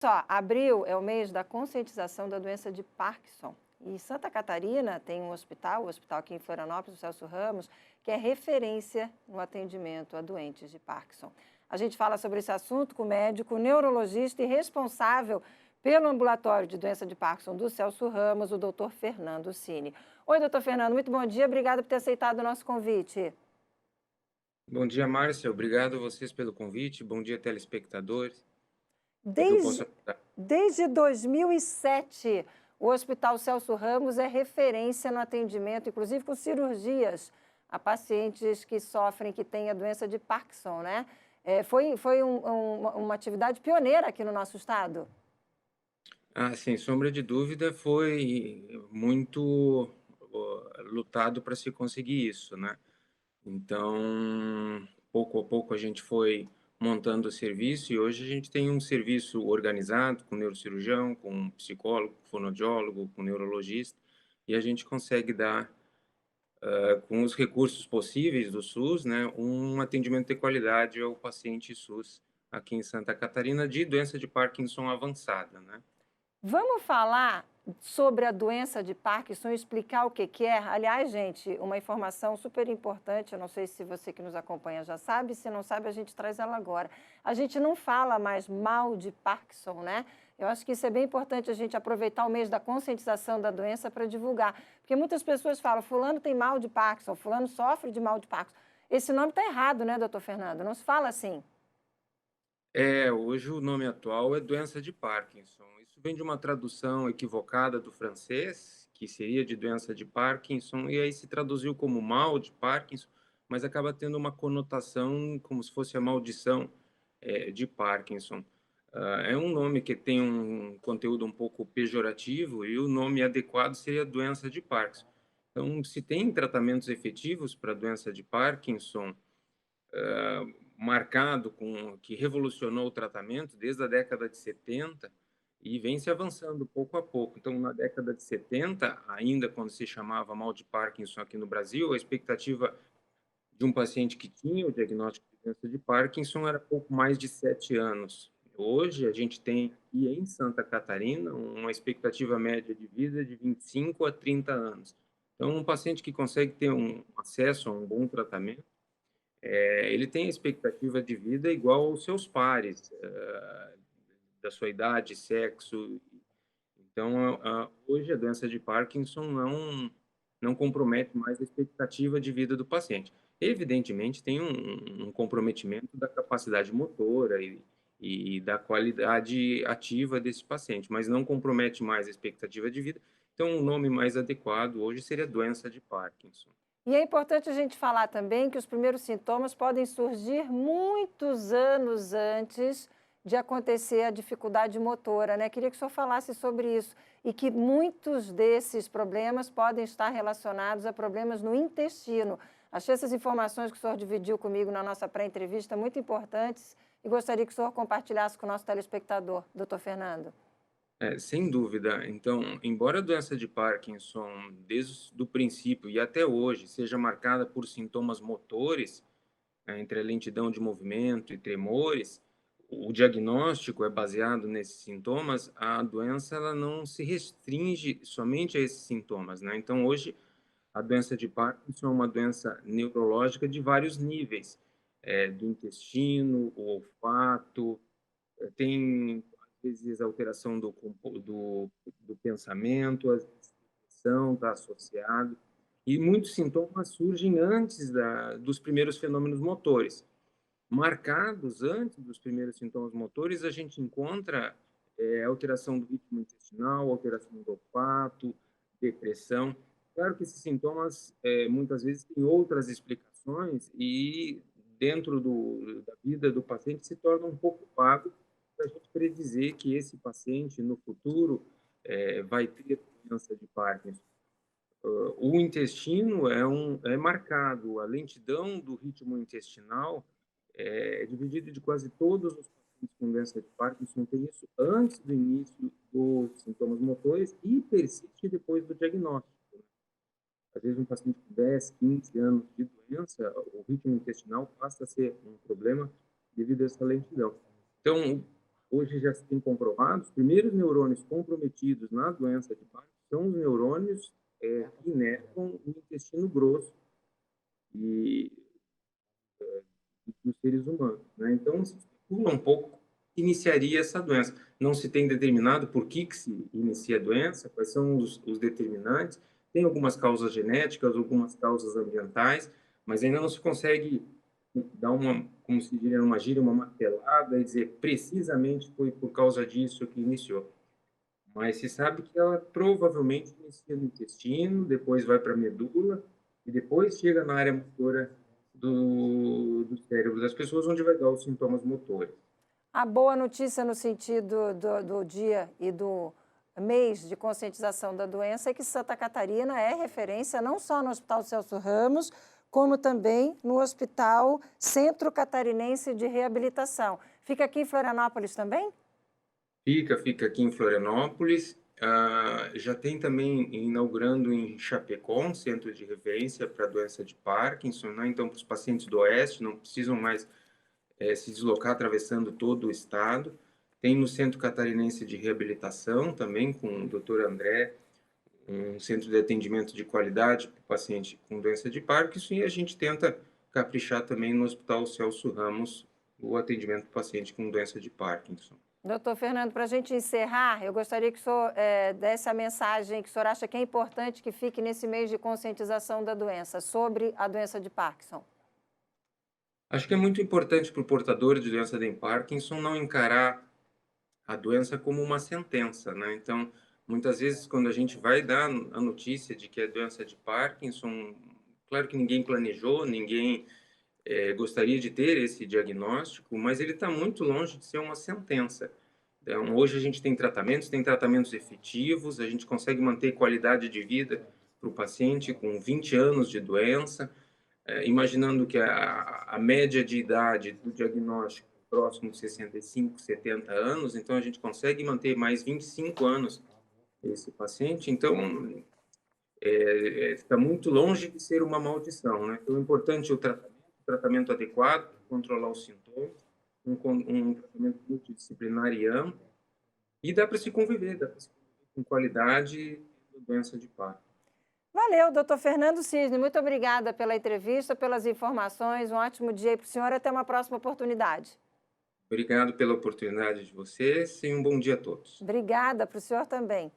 Só, abril é o mês da conscientização da doença de Parkinson. E Santa Catarina tem um hospital, o hospital aqui em Florianópolis, o Celso Ramos, que é referência no atendimento a doentes de Parkinson. A gente fala sobre esse assunto com o médico, neurologista e responsável pelo ambulatório de doença de Parkinson do Celso Ramos, o doutor Fernando Cini. Oi, doutor Fernando, muito bom dia, obrigada por ter aceitado o nosso convite. Bom dia, Márcia. Obrigado a vocês pelo convite. Bom dia, telespectadores. O que eu posso Desde, ajudar? desde 2007, o Hospital Celso Ramos é referência no atendimento, inclusive com cirurgias a pacientes que sofrem, que têm a doença de Parkinson, né? Foi uma atividade pioneira aqui no nosso estado. Sem sombra de dúvida, foi muito lutado para se conseguir isso, né? Então, pouco a pouco a gente foi montando o serviço e hoje a gente tem um serviço organizado com neurocirurgião, com psicólogo, fonoaudiólogo, com neurologista e a gente consegue dar com os recursos possíveis do SUS, né, um atendimento de qualidade ao paciente SUS aqui em Santa Catarina de doença de Parkinson avançada, né? Vamos falar sobre a doença de Parkinson e explicar o que que é? Aliás, gente, uma informação super importante, eu não sei se você que nos acompanha já sabe, se não sabe, a gente traz ela agora. A gente não fala mais mal de Parkinson, né? Eu acho que isso é bem importante a gente aproveitar o mês da conscientização da doença para divulgar. Porque muitas pessoas falam, fulano tem mal de Parkinson, fulano sofre de mal de Parkinson. Esse nome está errado, né, doutor Fernando? Não se fala assim. Hoje o nome atual é doença de Parkinson. Isso vem de uma tradução equivocada do francês, que seria de doença de Parkinson, e aí se traduziu como mal de Parkinson, mas acaba tendo uma conotação como se fosse a maldição, de Parkinson. É um nome que tem um conteúdo um pouco pejorativo e o nome adequado seria doença de Parkinson. Então, se tem tratamentos efetivos para a doença de Parkinson, marcado com que revolucionou o tratamento desde a década de 70 e vem se avançando pouco a pouco. Então, na década de 70, ainda quando se chamava mal de Parkinson aqui no Brasil, a expectativa de um paciente que tinha o diagnóstico de doença de Parkinson era pouco mais de 7 anos. Hoje, a gente tem aqui em Santa Catarina uma expectativa média de vida de 25 a 30 anos. Então, um paciente que consegue ter um acesso a um bom tratamento, ele tem a expectativa de vida igual aos seus pares, da sua idade, sexo. Então, hoje a doença de Parkinson não compromete mais a expectativa de vida do paciente. Evidentemente, tem um comprometimento da capacidade motora e da qualidade ativa desse paciente, mas não compromete mais a expectativa de vida. Então, o nome mais adequado hoje seria doença de Parkinson. E é importante a gente falar também que os primeiros sintomas podem surgir muitos anos antes de acontecer a dificuldade motora, né? Queria que o senhor falasse sobre isso e que muitos desses problemas podem estar relacionados a problemas no intestino. Achei essas informações que o senhor dividiu comigo na nossa pré-entrevista muito importantes e gostaria que o senhor compartilhasse com o nosso telespectador, doutor Fernando. Sem dúvida. Então, embora a doença de Parkinson, desde o princípio e até hoje, seja marcada por sintomas motores, entre a lentidão de movimento e tremores, o diagnóstico é baseado nesses sintomas, a doença ela não se restringe somente a esses sintomas, né? Então, hoje, a doença de Parkinson é uma doença neurológica de vários níveis, do intestino, o olfato, tem, às vezes, alteração do pensamento, a expressão está associado, e muitos sintomas surgem antes dos primeiros fenômenos motores. Marcados antes dos primeiros sintomas motores, a gente encontra alteração do ritmo intestinal, alteração do olfato, depressão. Claro que esses sintomas, muitas vezes, têm outras explicações e, dentro da vida do paciente, se torna um pouco vago para a gente predizer que esse paciente, no futuro, vai ter doença de Parkinson. O intestino é marcado, a lentidão do ritmo intestinal é dividido de quase todos os pacientes com doença de Parkinson tem isso antes do início dos sintomas motores e persiste depois do diagnóstico. Às vezes, um paciente com 10, 15 anos de doença, o ritmo intestinal passa a ser um problema devido a essa lentidão. Então, Hoje já se tem comprovado, os primeiros neurônios comprometidos na doença de Parkinson são os neurônios que inervam o intestino grosso e dos seres humanos, né? Então, se especula um pouco que iniciaria essa doença. Não se tem determinado por que se inicia a doença, quais são os determinantes. Tem algumas causas genéticas, algumas causas ambientais, mas ainda não se consegue dar uma, como se diria numa gíria, uma martelada e dizer precisamente foi por causa disso que iniciou. Mas se sabe que ela provavelmente inicia no intestino, depois vai para a medula e depois chega na área motora do cérebro das pessoas, onde vai dar os sintomas motores. A boa notícia no sentido do dia e do mês de conscientização da doença é que Santa Catarina é referência não só no Hospital Celso Ramos, como também no Hospital Centro Catarinense de Reabilitação. Fica aqui em Florianópolis também? Fica aqui em Florianópolis. Já tem também inaugurando em Chapecó um centro de referência para a doença de Parkinson, né? Então, para os pacientes do Oeste, não precisam mais se deslocar atravessando todo o estado. Tem no Centro Catarinense de Reabilitação também, com o Dr. André, um centro de atendimento de qualidade para o paciente com doença de Parkinson, e a gente tenta caprichar também no Hospital Celso Ramos o atendimento do paciente com doença de Parkinson. Doutor Fernando, para a gente encerrar, eu gostaria que o senhor desse a mensagem que o senhor acha que é importante que fique nesse mês de conscientização da doença, sobre a doença de Parkinson. Acho que é muito importante para o portador de doença de Parkinson não encarar a doença como uma sentença, né? Então, muitas vezes, quando a gente vai dar a notícia de que é doença de Parkinson, claro que ninguém planejou, ninguém gostaria de ter esse diagnóstico, mas ele está muito longe de ser uma sentença. Então, hoje a gente tem tratamentos efetivos, a gente consegue manter qualidade de vida para o paciente com 20 anos de doença, imaginando que a média de idade do diagnóstico é próximo de 65, 70 anos, então a gente consegue manter mais 25 anos esse paciente, então está muito longe de ser uma maldição, né? Então é importante o tratamento adequado, controlar os sintomas, um tratamento multidisciplinar e amplo, e dá para se conviver, com qualidade com doença de Parkinson. Valeu, doutor Fernando Cisne, muito obrigada pela entrevista, pelas informações, um ótimo dia aí para o senhor, até uma próxima oportunidade. Obrigado pela oportunidade de vocês e um bom dia a todos. Obrigada para o senhor também.